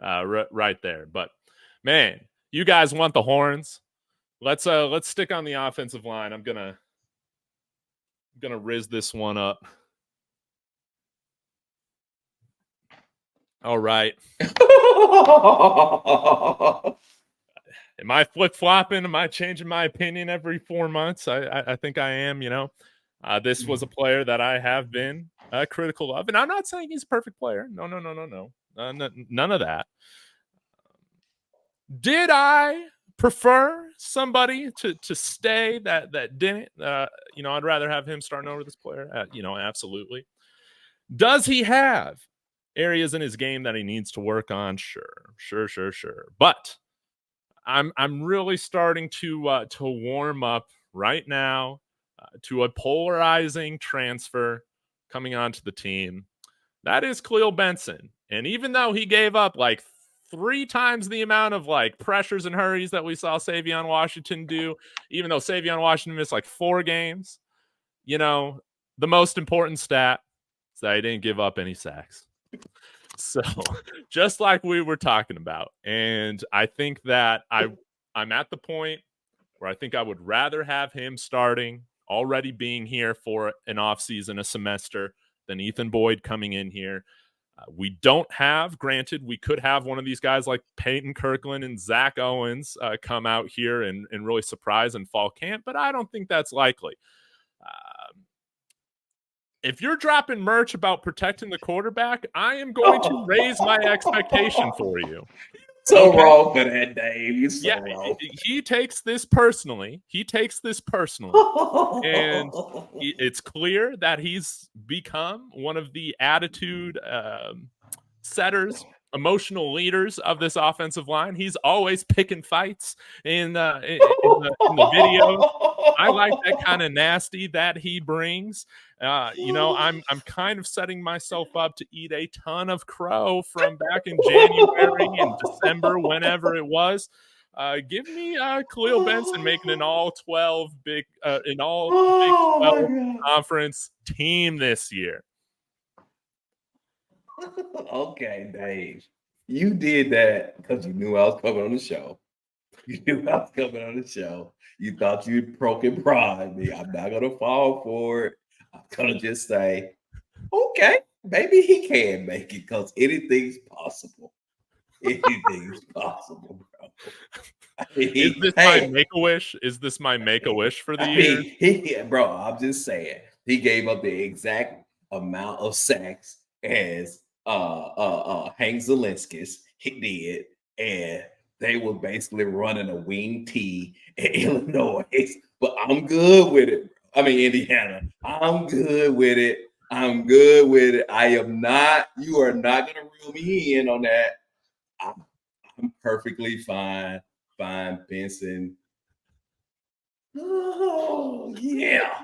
right there. But man, you guys want the horns? Let's stick on the offensive line. I'm gonna riz this one up. All right. Am I flip-flopping? Am I changing my opinion every 4 months? I think I am, This was a player that I have been critical of. And I'm not saying he's a perfect player. No. None of that. Did I prefer somebody to stay that didn't? I'd rather have him starting over this player. Absolutely. Does he have areas in his game that he needs to work on? Sure. But I'm really starting to warm up right now to a polarizing transfer coming onto the team. That is Kahlil Benson. And even though he gave up like 3 times the amount of like pressures and hurries that we saw Savion Washington do, even though Savion Washington missed like 4 games, the most important stat is that he didn't give up any sacks. So just like we were talking about, and I think that I'm at the point where I think I would rather have him starting, already being here for an offseason, a semester, than Ethan Boyd coming in here. We don't have, granted, we could have one of these guys like Peyton Kirkland and Zach Owens come out here and really surprise in fall camp, but I don't think that's likely. If you're dropping merch about protecting the quarterback, I am going to raise my expectation for you. So okay. Wrong for that, Dave. So wrong. He takes this personally. And it's clear that he's become one of the attitude setters, emotional leaders of this offensive line. He's always picking fights in the video. I like that kind of nasty that he brings. I'm kind of setting myself up to eat a ton of crow from back in January and December, whenever it was. Give me Kahlil Benson making an all-12 Big 12 conference team this year. Okay, Dave. You did that because you knew I was coming on the show. You thought you'd broken pride me. I'm not going to fall for it. I'm going to just say, okay, maybe he can make it because anything's possible. Anything's possible, bro. Is this my make-a-wish? Is this my make-a-wish for the year? Bro, I'm just saying. He gave up the exact amount of sacks as Hank Zelinskis he did, and they were basically running a wing T in Illinois. But I'm good with it. I mean, Indiana. I'm good with it. I am not. You are not going to reel me in on that. I'm perfectly fine. Fine, Benson. Oh, yeah.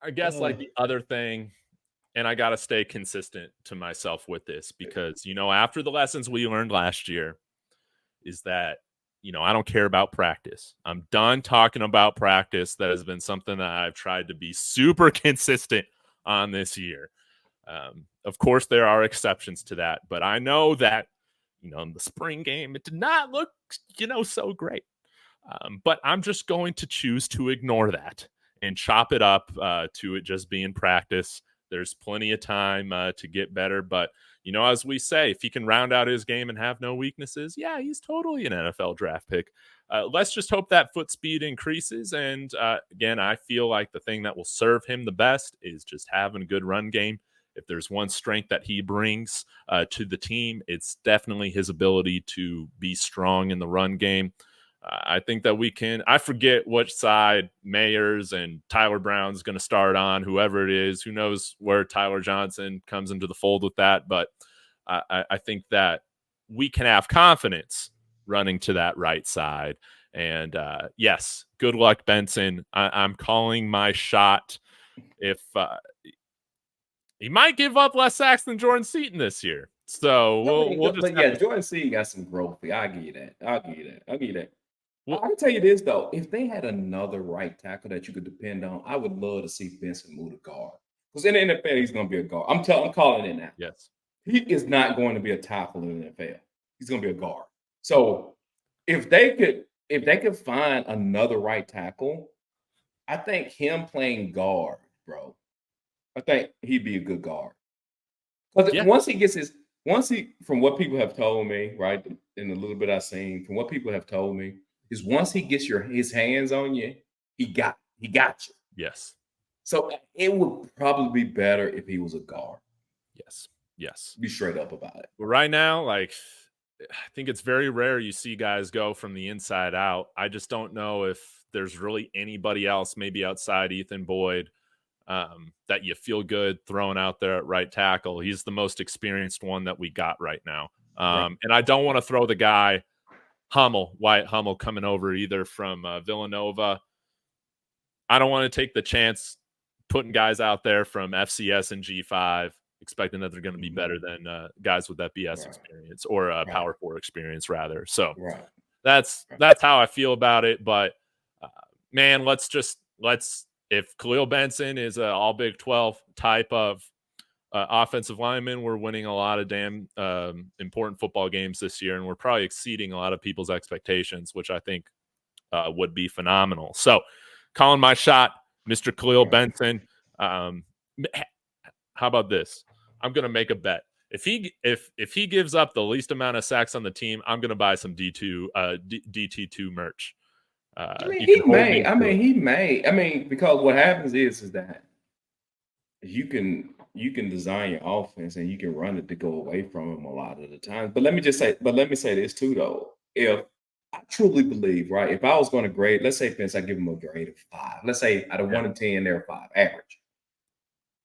I guess like the other thing, and I got to stay consistent to myself with this because, after the lessons we learned last year is that, I don't care about practice. I'm done talking about practice. That has been something that I've tried to be super consistent on this year. Of course, there are exceptions to that, but I know that, in the spring game, it did not look, so great. But I'm just going to choose to ignore that and chop it up to it just being practice. There's plenty of time to get better. But, as we say, if he can round out his game and have no weaknesses, yeah, he's totally an NFL draft pick. Let's just hope that foot speed increases. And again, I feel like the thing that will serve him the best is just having a good run game. If there's one strength that he brings to the team, it's definitely his ability to be strong in the run game. I think that we can – I forget which side Mayers and Tyler Brown's going to start on, whoever it is. Who knows where Tyler Johnson comes into the fold with that. But I think that we can have confidence running to that right side. And, yes, good luck, Benson. I'm calling my shot. If he might give up less sacks than Jordan Seaton this year. So we'll just Jordan Seaton got some growth. I'll give you that. Well, I can tell you this, though. If they had another right tackle that you could depend on, I would love to see Benson move to guard. Because in the NFL, he's going to be a guard. I'm calling it now. Yes. he is not going to be a tackle in the NFL. He's going to be a guard. So if they could find another right tackle, I think him playing guard, bro. I think he'd be a good guard. Because Yeah. from what people have told me, right, in a little bit I've seen, from what people have told me, is once he gets his hands on you, he got you. Yes. So it would probably be better if he was a guard. Yes. Be straight up about it. But right now, like, I think it's very rare you see guys go from the inside out. I just don't know if there's really anybody else, maybe outside Ethan Boyd, that you feel good throwing out there at right tackle. He's the most experienced one that we got right now. Right. And I don't want to throw the guy Wyatt Hummel coming over either from Villanova. I don't want to take the chance putting guys out there from FCS and G5 expecting that they're going to be better than guys with that BS experience or Power 4 experience rather. So that's how I feel about it. But man, let's if Kahlil Benson is an all Big 12 type of offensive lineman, we're winning a lot of damn important football games this year, and we're probably exceeding a lot of people's expectations, which I think would be phenomenal. So calling my shot, Mr. Kahlil Benson. How about this? I'm going to make a bet. If he gives up the least amount of sacks on the team, I'm going to buy some DT2 merch. He may. Because what happens is that you can design your offense and you can run it to go away from him a lot of the time. But let me say this too, though. If I truly believe, right, if I was going to grade, let's say, Vince, I give him a grade of 5. Let's say out of 1 to 10, they're 5, average.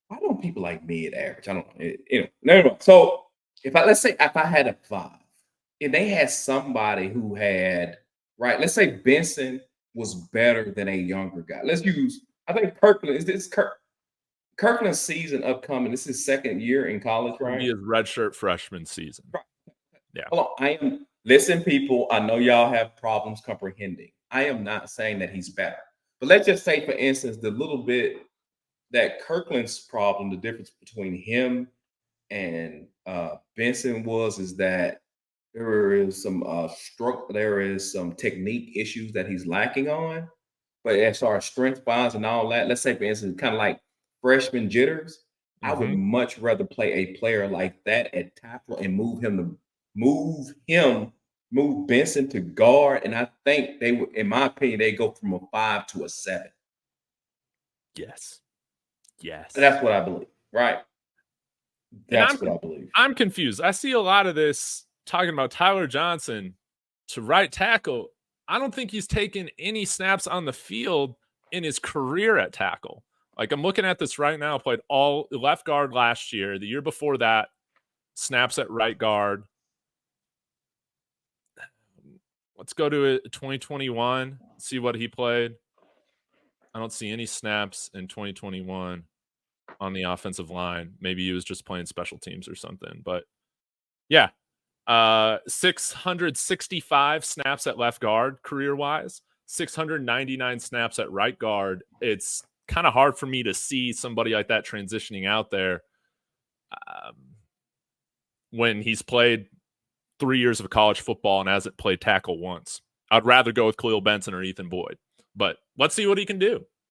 Why don't people like mid-average? I don't know. No. So let's say if I had a 5, and they had somebody who had, right, let's say Benson was better than a younger guy. I think Kirkland, Kirkland's season upcoming. This is his second year in college, right? He is redshirt freshman season. Right. Yeah. Hold on. Listen, people, I know y'all have problems comprehending. I am not saying that he's better. But let's just say, for instance, the little bit that Kirkland's problem, the difference between him and Benson is that there is some technique issues that he's lacking on. But as far as strength wise and all that, let's say, for instance, kind of like freshman jitters, I would much rather play a player like that at tackle and move Benson to guard. And I think they would, in my opinion, they go from a 5 to a 7. Yes. That's what I believe, right? That's what I believe. I'm confused. I see a lot of this talking about Tyler Johnson to right tackle. I don't think he's taken any snaps on the field in his career at tackle. Like, I'm looking at this right now, played all left guard last year. The year before that, snaps at right guard. Let's go to 2021, see what he played. I don't see any snaps in 2021 on the offensive line. Maybe he was just playing special teams or something. But yeah, 665 snaps at left guard career-wise, 699 snaps at right guard. It's kind of hard for me to see somebody like that transitioning out there when he's played 3 years of college football and hasn't played tackle once. I'd rather go with Kahlil Benson or Ethan Boyd. But let's see what he can do.